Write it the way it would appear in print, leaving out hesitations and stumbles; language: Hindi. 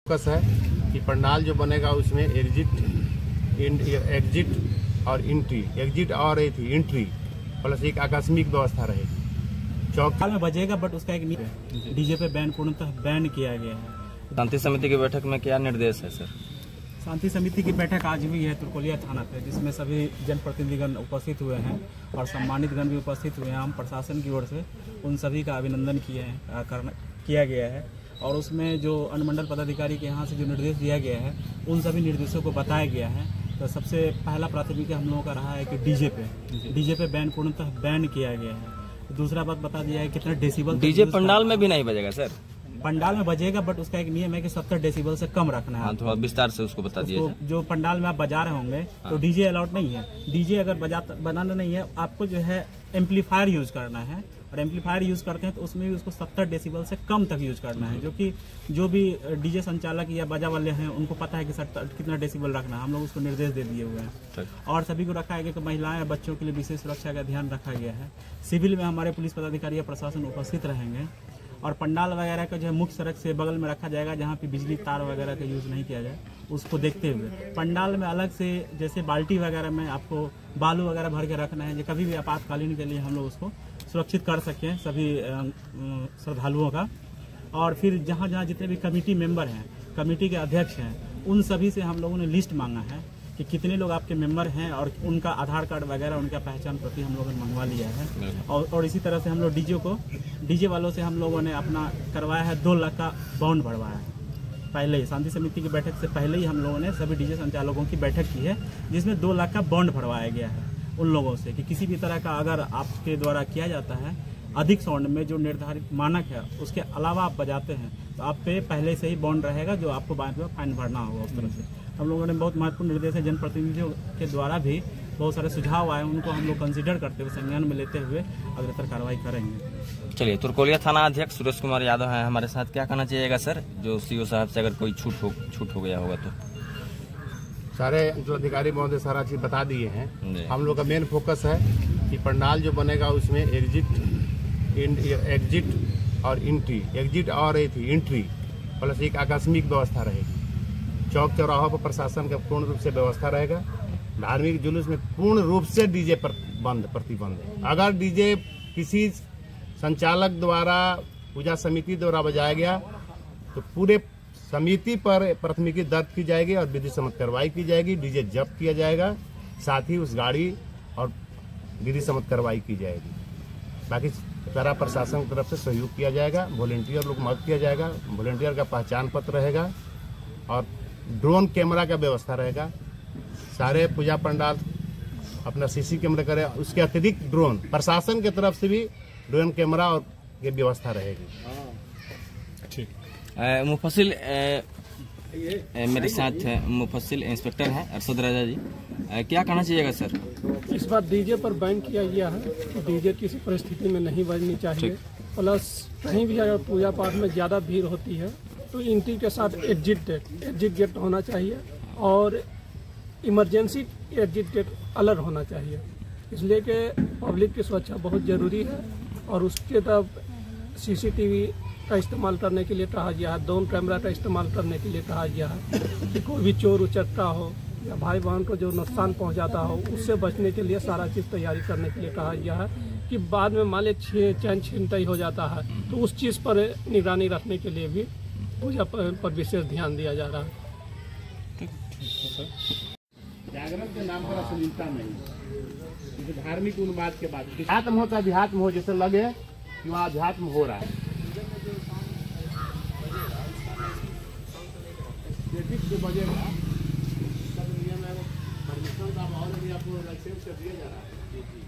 फोकस है कि पंडाल जो बनेगा उसमें एग्जिट और एंट्री प्लस एक आकस्मिक व्यवस्था रहेगी। चौक में बजेगा बट उसका एक डीजे पे बैन पूर्णतः बैन किया गया है। शांति समिति की बैठक में क्या निर्देश है सर? शांति समिति की बैठक आज हुई है तुरकोलिया थाना पे, जिसमें सभी जनप्रतिनिधिगण उपस्थित हुए हैं और सम्मानित गण भी उपस्थित हुए हैं। हम प्रशासन की ओर से उन सभी का अभिनंदन किया गया है और उसमें जो अनुमंडल पदाधिकारी के यहाँ से जो निर्देश दिया गया है उन सभी निर्देशों को बताया गया है। तो सबसे पहला प्राथमिकता हम लोगों का रहा है कि डीजे पे बैन पूर्णतः बैन किया गया है। दूसरा बात बता दिया है कितना डेसिबल डीजे पंडाल में भी नहीं बजेगा सर? पंडाल में बजेगा बट उसका एक नियम है कि 70 डेसिबल से कम रखना है। हाँ, थोड़ा विस्तार से उसको बता दिया जाए। जो पंडाल में आप बजा रहे होंगे तो डीजे अलाउड नहीं है। डीजे अगर बनाना नहीं है, आपको जो है एम्पलीफायर यूज करना है और एम्पलीफायर यूज करते हैं तो उसमें भी उसको 70 डेसिबल से कम तक यूज करना है, जो कि जो भी डीजे संचालक या बजा वाले हैं उनको पता है कि कितना डेसिबल रखना है। हम लोग उसको निर्देश दे दिए हुए हैं और सभी को रखा गया कि महिलाएं और बच्चों के लिए विशेष सुरक्षा का ध्यान रखा गया है। सिविल में हमारे पुलिस पदाधिकारी या प्रशासन उपस्थित रहेंगे और पंडाल वगैरह का जो है मुख्य सड़क से बगल में रखा जाएगा, जहाँ पे बिजली तार वगैरह का यूज नहीं किया जाए उसको देखते हुए। पंडाल में अलग से जैसे बाल्टी वगैरह में आपको बालू वगैरह भर के रखना है, जो कभी भी आपातकालीन के लिए हम लोग उसको सुरक्षित कर सकें सभी श्रद्धालुओं का। और फिर जहाँ जहाँ जितने भी कमेटी मेंबर हैं, कमेटी के अध्यक्ष हैं, उन सभी से हम लोगों ने लिस्ट मांगा है कि कितने लोग आपके मेंबर हैं और उनका आधार कार्ड वगैरह उनका पहचान पत्र हम लोगों ने मंगवा लिया है। और इसी तरह से हम लोग डीजे वालों से हम लोगों ने अपना करवाया है 2 लाख का बॉन्ड भरवाया है। पहले ही शांति समिति की बैठक से पहले ही हम लोगों ने सभी डीजे संचालकों की बैठक की है, जिसमें 2 लाख का बॉन्ड भरवाया गया है उन लोगों से कि किसी भी तरह का अगर आपके द्वारा किया जाता है अधिक साउंड में जो निर्धारित मानक है उसके अलावा आप बजाते हैं तो आप पे पहले से ही बॉन्ड रहेगा, जो आपको बाद में फाइन भरना होगा। उस तरह से हम लोगों ने बहुत महत्वपूर्ण निर्देश है। जनप्रतिनिधियों के द्वारा भी बहुत सारे सुझाव आए, उनको हम लोग कंसीडर करते हुए संज्ञान में लेते हुए अग्रतर कार्रवाई करेंगे। चलिए, तुरकोलिया थाना अध्यक्ष सुरेश कुमार यादव हैं हमारे साथ। क्या कहना चाहिएगा सर, जो सीओ साहब से अगर कोई छूट हो गया होगा तो? सारे जो अधिकारी महोदय सारा चीज बता दिए हैं। हम लोग का मेन फोकस है कि पंडाल जो बनेगा उसमें एग्जिट और एंट्री प्लस एक आकस्मिक व्यवस्था रहेगी। चौक चौराहों पर प्रशासन का पूर्ण रूप से व्यवस्था रहेगा। धार्मिक जुलूस में पूर्ण रूप से डीजे पर प्रतिबंध है। अगर डीजे किसी संचालक द्वारा पूजा समिति द्वारा बजाया गया तो पूरे समिति पर प्राथमिकी दर्ज की जाएगी और विधि सम्मत कार्रवाई की जाएगी। डीजे जब्त किया जाएगा, साथ ही उस गाड़ी और विधि सम्मत कार्रवाई की जाएगी। बाकी सारा प्रशासन की तरफ से सहयोग किया जाएगा। वॉलेंटियर लोग मदद किया जाएगा। वॉलेंटियर का पहचान पत्र रहेगा और ड्रोन कैमरा का व्यवस्था रहेगा। सारे पूजा पंडाल अपना सीसी कैमरा करे। उसके अतिरिक्त ड्रोन प्रशासन की तरफ से भी ड्रोन कैमरा और ये व्यवस्था रहेगी। ठीक। मुफस्सिल मेरे साथ मुफस्सिल इंस्पेक्टर हैं अरशद राजा जी। क्या कहना चाहिएगा सर? इस बार डीजे पर बैन किया गया है। डीजे किसी परिस्थिति में नहीं बजनी चाहिए। प्लस कहीं भी अगर पूजा पाठ में ज़्यादा भीड़ होती है तो एंट्री के साथ एग्जिट गेट होना चाहिए और इमरजेंसी एग्जिट गेट अलग होना चाहिए, इसलिए कि पब्लिक की सुरक्षा बहुत ज़रूरी है। और उसके तब CCTV का इस्तेमाल करने के लिए कहा गया है, ड्रोन कैमरा का इस्तेमाल करने के लिए कहा गया है कि कोई भी चोर उचक्का हो या भाई बहन को जो नुकसान पहुंचाता हो उससे बचने के लिए सारा चीज़ तैयारी करने के लिए कहा गया है कि बाद में मान लीजिए चैन छिनतई हो जाता है तो उस चीज़ पर निगरानी रखने के लिए भी पूजा पर विशेष ध्यान दिया जा रहा है। जागरण के नाम पर अश्लीलता नहीं, धार्मिक उन्माद के बाद अध्यात्म होता है। अध्यात्म हो जैसे लगे कि वहाँ अध्यात्म हो रहा है। जो बजेगा सब नियम है, परमिशन का माहौल भी आपको लाइसेंस से दिया जा रहा है।